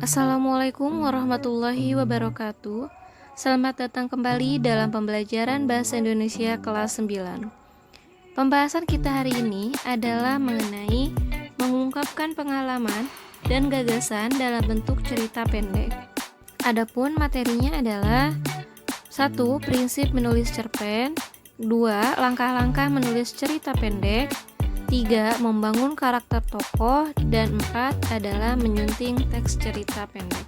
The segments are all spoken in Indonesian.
Assalamualaikum warahmatullahi wabarakatuh. Selamat datang kembali dalam pembelajaran Bahasa Indonesia kelas 9. Pembahasan kita hari ini adalah mengenai mengungkapkan pengalaman dan gagasan dalam bentuk cerita pendek. Adapun materinya adalah 1. Prinsip menulis cerpen, 2. Langkah-langkah menulis cerita pendek, 3. Membangun karakter tokoh, dan 4. adalah menyunting teks cerita pendek.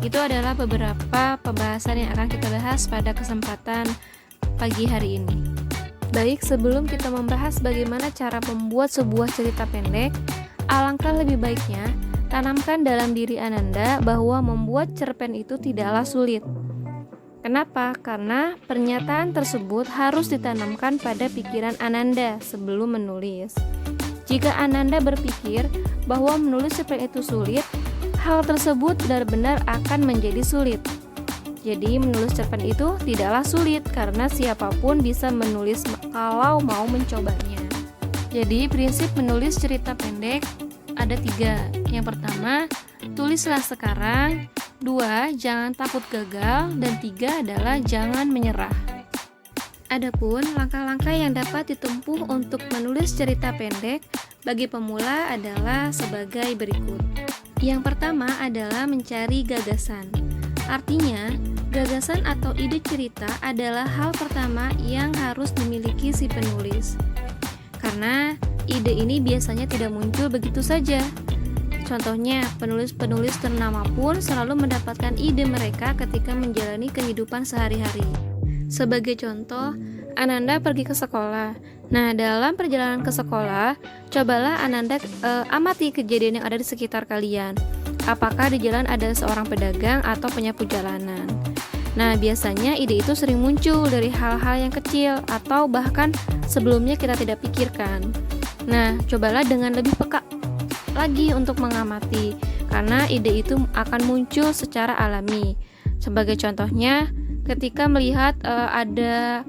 Itu adalah beberapa pembahasan yang akan kita bahas pada kesempatan pagi hari ini. Baik, sebelum kita membahas bagaimana cara membuat sebuah cerita pendek, alangkah lebih baiknya tanamkan dalam diri Ananda bahwa membuat cerpen itu tidaklah sulit. Kenapa? Karena pernyataan tersebut harus ditanamkan pada pikiran Ananda sebelum menulis. Jika Ananda berpikir bahwa menulis cerpen itu sulit, hal tersebut benar-benar akan menjadi sulit. Jadi menulis cerpen itu tidaklah sulit karena siapapun bisa menulis kalau mau mencobanya. Jadi prinsip menulis cerita pendek ada 3. Yang pertama, tulislah sekarang. 2. Jangan takut gagal. Dan 3 adalah jangan menyerah. Adapun langkah-langkah yang dapat ditempuh untuk menulis cerita pendek bagi pemula adalah sebagai berikut. Yang pertama adalah mencari gagasan. Artinya, gagasan atau ide cerita adalah hal pertama yang harus dimiliki si penulis. Karena ide ini biasanya tidak muncul begitu saja. Contohnya, penulis-penulis ternama pun selalu mendapatkan ide mereka ketika menjalani kehidupan sehari-hari. Sebagai contoh, Ananda pergi ke sekolah. Nah, dalam perjalanan ke sekolah, cobalah Ananda amati kejadian yang ada di sekitar kalian. Apakah di jalan ada seorang pedagang atau penyapu jalanan? Nah, biasanya ide itu sering muncul dari hal-hal yang kecil atau bahkan sebelumnya kita tidak pikirkan. Nah, cobalah dengan lebih peka lagi untuk mengamati, karena ide itu akan muncul secara alami. Sebagai contohnya, ketika melihat ada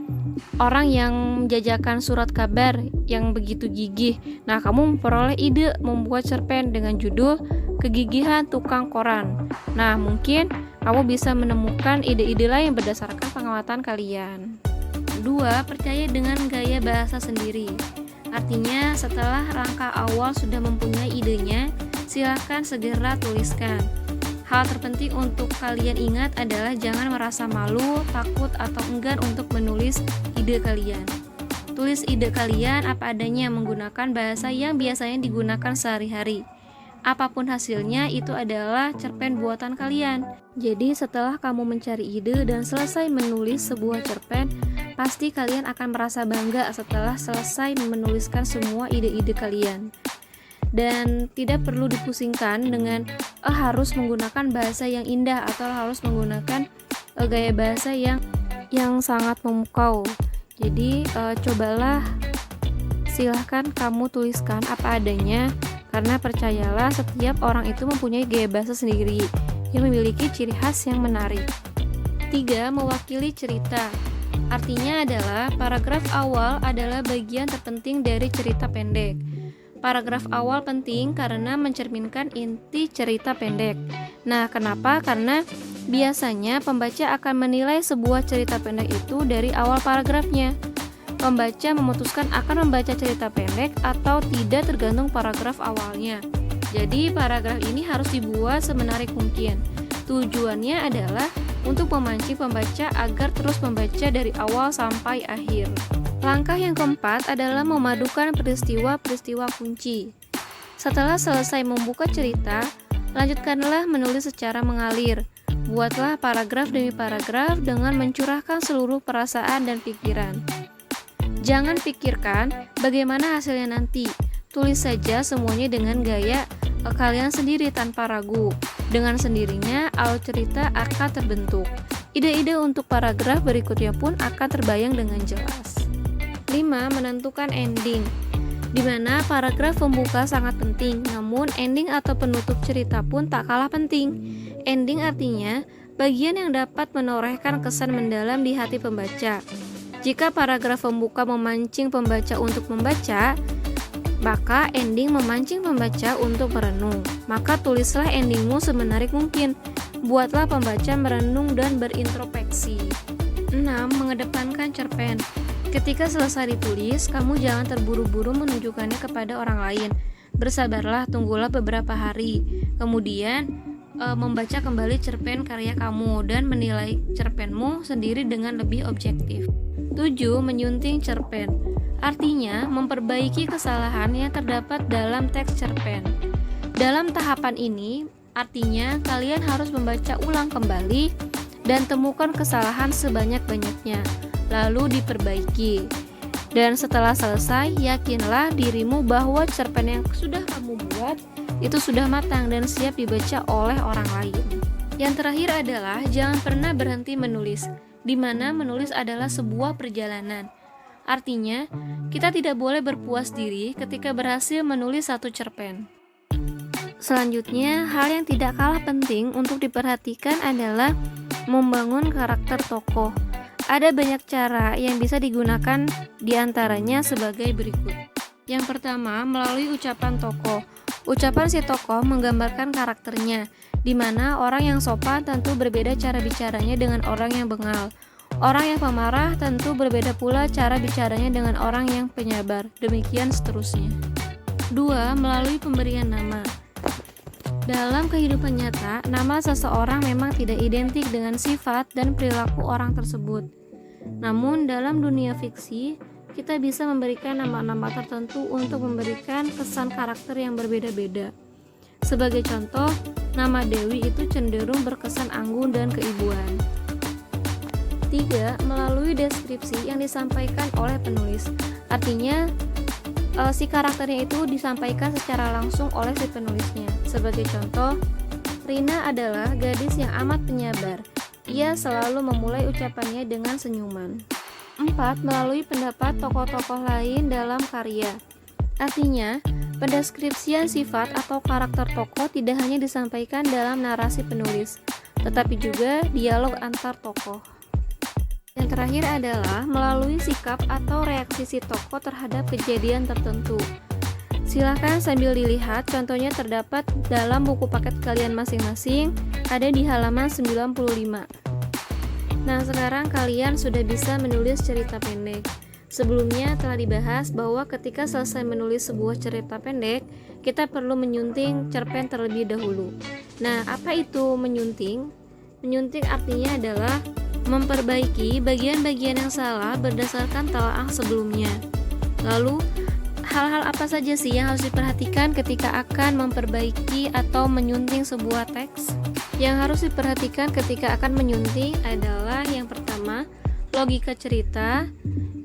orang yang menjajakan surat kabar yang begitu gigih, nah kamu memperoleh ide membuat cerpen dengan judul Kegigihan Tukang Koran. Nah, mungkin kamu bisa menemukan ide-ide lain berdasarkan pengamatan kalian. 2. Percaya dengan gaya bahasa sendiri. Artinya, setelah langkah awal sudah mempunyai idenya, silakan segera tuliskan. Hal terpenting untuk kalian ingat adalah jangan merasa malu, takut, atau enggan untuk menulis ide kalian. Tulis ide kalian apa adanya menggunakan bahasa yang biasanya digunakan sehari-hari. Apapun hasilnya, itu adalah cerpen buatan kalian. Jadi setelah kamu mencari ide dan selesai menulis sebuah cerpen, pasti kalian akan merasa bangga setelah selesai menuliskan semua ide-ide kalian. Dan tidak perlu dipusingkan dengan harus menggunakan bahasa yang indah atau harus menggunakan gaya bahasa yang sangat memukau. Jadi cobalah, silahkan kamu tuliskan apa adanya, karena percayalah setiap orang itu mempunyai gaya bahasa sendiri yang memiliki ciri khas yang menarik. 3. Mewakili cerita. Artinya adalah paragraf awal adalah bagian terpenting dari cerita pendek. Paragraf awal penting karena mencerminkan inti cerita pendek. Nah, kenapa? Karena biasanya pembaca akan menilai sebuah cerita pendek itu dari awal paragrafnya. Pembaca memutuskan akan membaca cerita pendek atau tidak tergantung paragraf awalnya. Jadi, paragraf ini harus dibuat semenarik mungkin. Tujuannya adalah untuk memancing pembaca agar terus membaca dari awal sampai akhir. Langkah yang keempat adalah memadukan peristiwa-peristiwa kunci. Setelah selesai membuka cerita, lanjutkanlah menulis secara mengalir. Buatlah paragraf demi paragraf dengan mencurahkan seluruh perasaan dan pikiran. Jangan pikirkan bagaimana hasilnya nanti. Tulis saja semuanya dengan gaya kalian sendiri tanpa ragu. Dengan sendirinya, alur cerita akan terbentuk. Ide-ide untuk paragraf berikutnya pun akan terbayang dengan jelas. 5. Menentukan ending. Di mana paragraf pembuka sangat penting, namun ending atau penutup cerita pun tak kalah penting. Ending artinya bagian yang dapat menorehkan kesan mendalam di hati pembaca. Jika paragraf pembuka memancing pembaca untuk membaca, Maka ending memancing pembaca untuk merenung. Maka tulislah endingmu semenarik mungkin. Buatlah pembaca merenung dan berintrospeksi. 6. Mengedepankan cerpen. Ketika selesai ditulis, kamu jangan terburu-buru menunjukkannya kepada orang lain. Bersabarlah, tunggulah beberapa hari. Kemudian membaca kembali cerpen karya kamu dan menilai cerpenmu sendiri dengan lebih objektif. 7. Menyunting cerpen. Artinya, memperbaiki kesalahan yang terdapat dalam teks cerpen. Dalam tahapan ini, artinya kalian harus membaca ulang kembali dan temukan kesalahan sebanyak-banyaknya, lalu diperbaiki. Dan setelah selesai, yakinlah dirimu bahwa cerpen yang sudah kamu buat itu sudah matang dan siap dibaca oleh orang lain. Yang terakhir adalah jangan pernah berhenti menulis, di mana menulis adalah sebuah perjalanan. Artinya, kita tidak boleh berpuas diri ketika berhasil menulis satu cerpen. Selanjutnya, hal yang tidak kalah penting untuk diperhatikan adalah membangun karakter tokoh. Ada banyak cara yang bisa digunakan, diantaranya sebagai berikut. Yang pertama, melalui ucapan tokoh. Ucapan si tokoh menggambarkan karakternya, di mana orang yang sopan tentu berbeda cara bicaranya dengan orang yang bengal. Orang yang pemarah tentu berbeda pula cara bicaranya dengan orang yang penyabar. Demikian seterusnya. 2. Melalui pemberian nama. Dalam kehidupan nyata, nama seseorang memang tidak identik dengan sifat dan perilaku orang tersebut. Namun dalam dunia fiksi, kita bisa memberikan nama-nama tertentu untuk memberikan kesan karakter yang berbeda-beda. Sebagai contoh, nama Dewi itu cenderung berkesan anggun dan keibuan. 3. Melalui deskripsi yang disampaikan oleh penulis. Artinya, si karakternya itu disampaikan secara langsung oleh si penulisnya. Sebagai contoh, Rina adalah gadis yang amat penyabar. Ia selalu memulai ucapannya dengan senyuman. 4. Melalui pendapat tokoh-tokoh lain dalam karya. Artinya, pendeskripsian sifat atau karakter tokoh tidak hanya disampaikan dalam narasi penulis, tetapi juga dialog antar tokoh. Yang terakhir adalah melalui sikap atau reaksi si tokoh terhadap kejadian tertentu. Silahkan sambil dilihat, contohnya terdapat dalam buku paket kalian masing-masing, ada di halaman 95. Nah, sekarang kalian sudah bisa menulis cerita pendek. Sebelumnya telah dibahas bahwa ketika selesai menulis sebuah cerita pendek, kita perlu menyunting cerpen terlebih dahulu. Nah, apa itu menyunting? Menyunting artinya adalah memperbaiki bagian-bagian yang salah berdasarkan telaah sebelumnya. Lalu, hal-hal apa saja sih yang harus diperhatikan ketika akan memperbaiki atau menyunting sebuah teks? Yang harus diperhatikan ketika akan menyunting adalah yang pertama, logika cerita,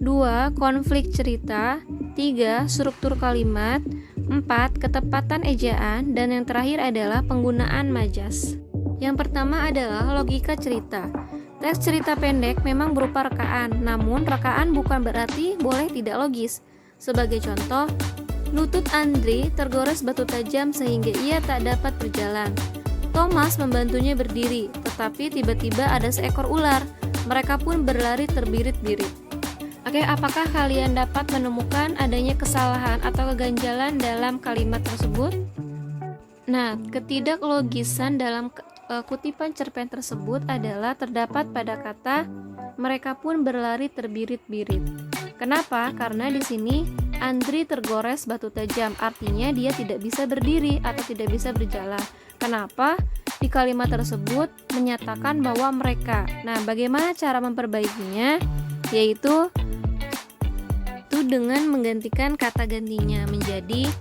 2. Konflik cerita, 3. Struktur kalimat, 4. Ketepatan ejaan, dan yang terakhir adalah penggunaan majas. Yang pertama adalah logika cerita. Teks cerita pendek memang berupa rekaan, namun rekaan bukan berarti boleh tidak logis. Sebagai contoh, lutut Andri tergores batu tajam sehingga ia tak dapat berjalan. Thomas membantunya berdiri, tetapi tiba-tiba ada seekor ular. Mereka pun berlari terbirit-birit. Oke, apakah kalian dapat menemukan adanya kesalahan atau keganjalan dalam kalimat tersebut? Nah, ketidaklogisan dalam kutipan cerpen tersebut adalah terdapat pada kata mereka pun berlari terbirit-birit. Kenapa? Karena di sini Andri tergores batu tajam, artinya dia tidak bisa berdiri atau tidak bisa berjalan. Kenapa? Di kalimat tersebut menyatakan bahwa mereka. Nah, bagaimana cara memperbaikinya? Yaitu dengan menggantikan kata gantinya menjadi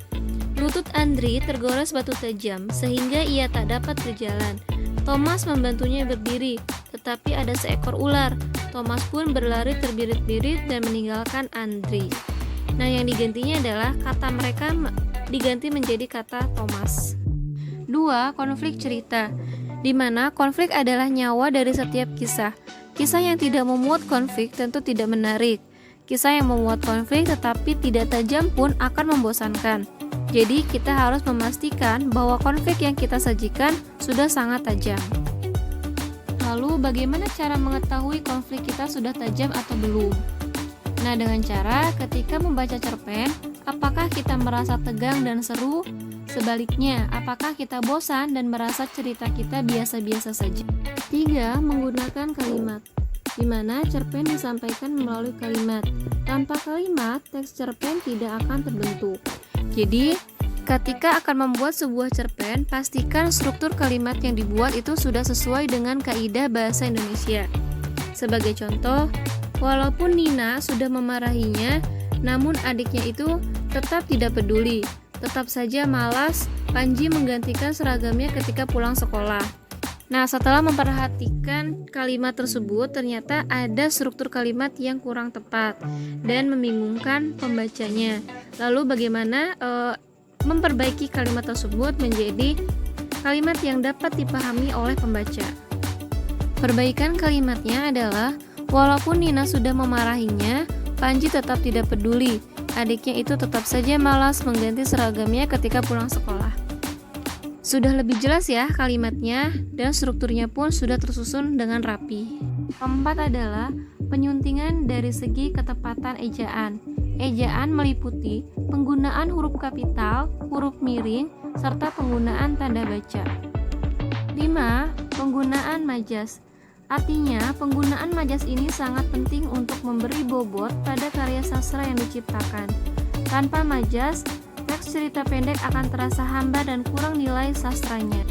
lutut Andri tergores batu tajam sehingga ia tak dapat berjalan. Thomas membantunya berdiri, tetapi ada seekor ular. Thomas pun berlari terbirit-birit dan meninggalkan Andri. Nah, yang digantinya adalah kata mereka diganti menjadi kata Thomas. 2. Konflik cerita, di mana konflik adalah nyawa dari setiap kisah. Kisah yang tidak memuat konflik tentu tidak menarik. Kisah yang memuat konflik tetapi tidak tajam pun akan membosankan. Jadi kita harus memastikan bahwa konflik yang kita sajikan sudah sangat tajam. Lalu bagaimana cara mengetahui konflik kita sudah tajam atau belum? Nah, dengan cara ketika membaca cerpen apakah kita merasa tegang dan seru? Sebaliknya, apakah kita bosan dan merasa cerita kita biasa-biasa saja? 3. Menggunakan kalimat, di mana cerpen disampaikan melalui kalimat. Tanpa kalimat, teks cerpen tidak akan terbentuk. Jadi, ketika akan membuat sebuah cerpen, pastikan struktur kalimat yang dibuat itu sudah sesuai dengan kaidah bahasa Indonesia. Sebagai contoh, walaupun Nina sudah memarahinya, namun adiknya itu tetap tidak peduli. Tetap saja malas, Panji menggantikan seragamnya ketika pulang sekolah. Nah, setelah memperhatikan kalimat tersebut, ternyata ada struktur kalimat yang kurang tepat dan membingungkan pembacanya. Lalu bagaimana memperbaiki kalimat tersebut menjadi kalimat yang dapat dipahami oleh pembaca? Perbaikan kalimatnya adalah, walaupun Nina sudah memarahinya, Panji tetap tidak peduli. Adiknya itu tetap saja malas mengganti seragamnya ketika pulang sekolah. Sudah lebih jelas ya kalimatnya, dan strukturnya pun sudah tersusun dengan rapi. Keempat adalah penyuntingan dari segi ketepatan ejaan. Ejaan meliputi penggunaan huruf kapital, huruf miring, serta penggunaan tanda baca. 5. Penggunaan majas. Artinya, penggunaan majas ini sangat penting untuk memberi bobot pada karya sastra yang diciptakan. Tanpa majas, teks cerita pendek akan terasa hambar dan kurang nilai sastranya.